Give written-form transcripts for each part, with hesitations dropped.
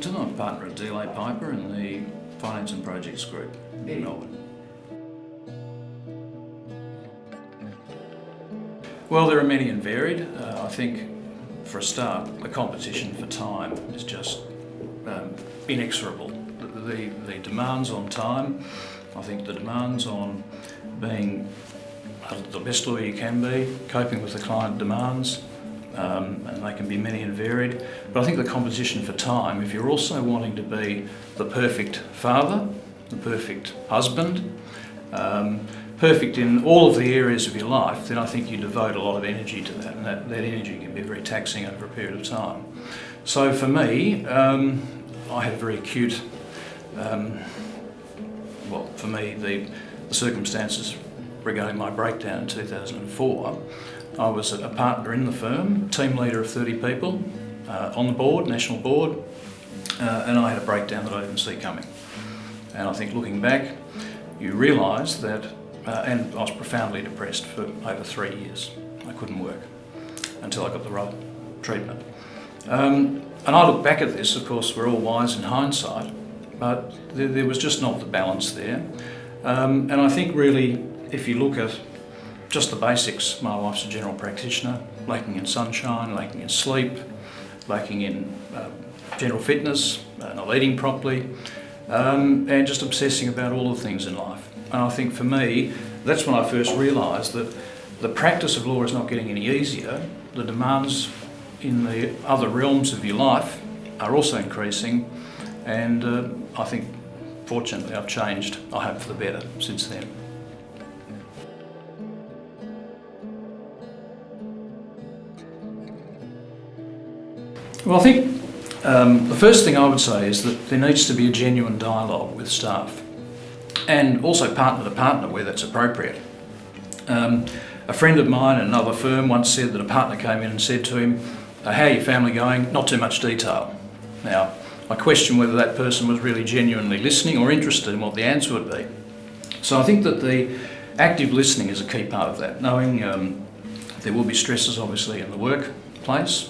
Huntington. I'm a partner at DLA PIPER in the Finance and Projects Group in Melbourne. Well, there are many and varied. I think, for a start, the competition for time is just inexorable. The demands on time, I think the demands on being the best lawyer you can be, coping with the client demands, and they can be many and varied. But I think the competition for time, if you're also wanting to be the perfect father, the perfect husband, perfect in all of the areas of your life, then I think you devote a lot of energy to that, and that energy can be very taxing over a period of time. So for me, I had a very acute, for me, the circumstances regarding my breakdown in 2004, I was a partner in the firm, team leader of 30 people, on the board, national board, and I had a breakdown that I didn't see coming. And I think looking back, you realise that, and I was profoundly depressed for over 3 years. I couldn't work until I got the right treatment. And I look back at this, of course, we're all wise in hindsight, but there was just not the balance there. And I think really, if you look at just the basics, my wife's a general practitioner, lacking in sunshine, lacking in sleep, lacking in general fitness, not eating properly, and just obsessing about all the things in life. And I think for me, that's when I first realised that the practice of law is not getting any easier. The demands in the other realms of your life are also increasing, and I think fortunately I've changed, I hope for the better, since then. Well, I think the first thing I would say is that there needs to be a genuine dialogue with staff, and also partner to partner where that's appropriate. A friend of mine in another firm once said that a partner came in and said to him, "How are your family going? Not too much detail." Now, I question whether that person was really genuinely listening or interested in what the answer would be. So I think that the active listening is a key part of that, knowing there will be stresses obviously in the workplace,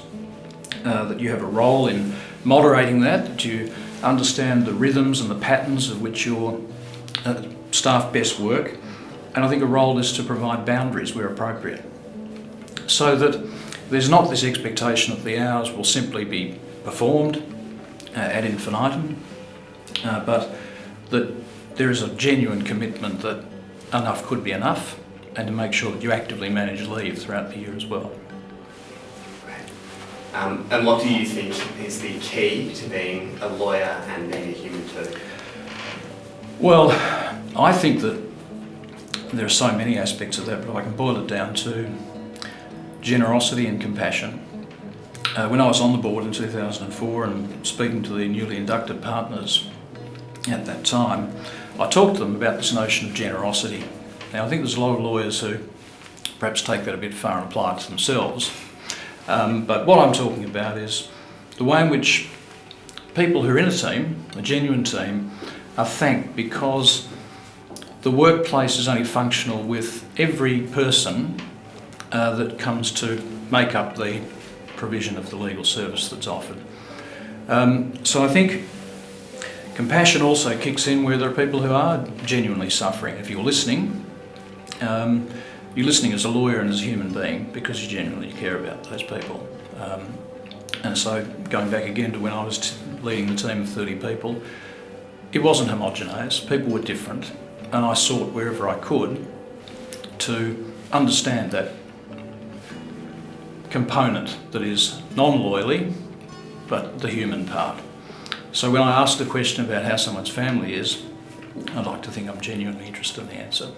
that you have a role in moderating that you understand the rhythms and the patterns of which your staff best work, and I think a role is to provide boundaries where appropriate, so that there's not this expectation that the hours will simply be performed ad infinitum, but that there is a genuine commitment that enough could be enough, and to make sure that you actively manage leave throughout the year as well. And what do you think is the key to being a lawyer and being a human too? Well, I think that there are so many aspects of that, but I can boil it down to generosity and compassion. When I was on the board in 2004 and speaking to the newly inducted partners at that time, I talked to them about this notion of generosity. Now, I think there's a lot of lawyers who perhaps take that a bit far and apply it to themselves. But what I'm talking about is the way in which people who are in a team, a genuine team, are thanked because the workplace is only functional with every person that comes to make up the provision of the legal service that's offered. So I think compassion also kicks in where there are people who are genuinely suffering. If you're listening, you're listening as a lawyer and as a human being because you genuinely care about those people. And so going back again to when I was leading the team of 30 people, it wasn't homogeneous, people were different, and I sought wherever I could to understand that component that is non-lawyerly, but the human part. So when I ask the question about how someone's family is, I'd like to think I'm genuinely interested in the answer.